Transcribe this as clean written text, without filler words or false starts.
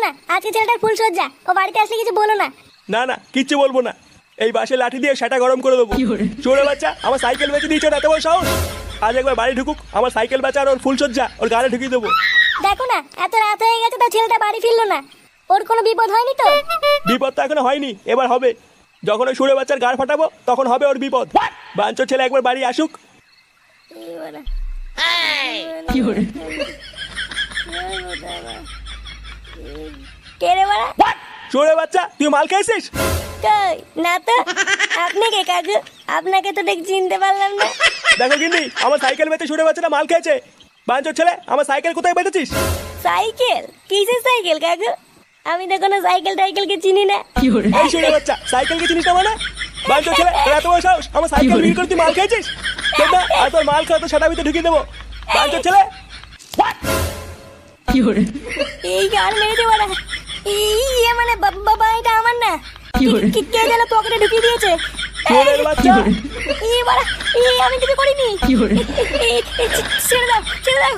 না আজকে ছেলেটার ফুল সজ্জা, ও বাড়িতে আসলে কিছু বলো না। না না কিচ্ছু বলবো না, এই বাসে লাঠি দিয়ে সেটা গরম করে দেবো। চোরে বাচ্চা আমার সাইকেল বেচে দিয়েছো না, এত বড় সাহস। আজ একবার বাড়ি ঢুকুক, আমার সাইকেল বেচা আর ওর ফুল সজ্জা ওর গাড়ি ঢুকিয়ে দেবো। দেখো না এত রাত হয়ে গেছে তা ছেলেটা বাড়ি ফিরলো না, ওর কোনো বিপদ হয়নি তো? বিপদ তো এখনো হয়নি, এবার হবে। যখন ওই সুরে বাচ্চার গাড় ফাটাবো তখন হবে ওর বিপদ। বাঞ্চোর ছেলে একবার বাড়ি আসুক। কে রে বাড়া? সুরে বাচ্চা তুই মাল খাইছিস? কই না তো। আপনি কে কাকু? আপনাকে তো ঠিক চিনতে পারলাম না। দেখো কিন্তু আমার সাইকেল বেচে সুরে বাচ্চাটা মাল খেয়েছে। বাঞ্চোর ছেলে আমার সাইকেল কোথায় বেচেছিস? সাইকেল? কিসের সাইকেল কাকু? আমি তো কোনো সাইকেল টাইকেলকে চিনি না। এই সুরে বাচ্চা সাইকেলকে চিনিস না মানে? বাঞ্চোর ছেলে তোর এত বড় সাহস, আমার সাইকেল বিক্রি করে তুই মাল খেয়েছিস? না আর তোর মাল খাওয়া তো সেটা ভিতরে ঢুকিয়ে দেবো। বাঞ্চোর ছেলে এই গান মেরেছে বাড়া। ইয়ে মানে বাবা এটা আমার না। কে যেন পকেটে ঢুকিয়ে দিয়েছে। চোরের বাচ্চা। ই বাড়া, আমি কিছু করিনি। ছেড়ে দাও ছেড়ে দাও।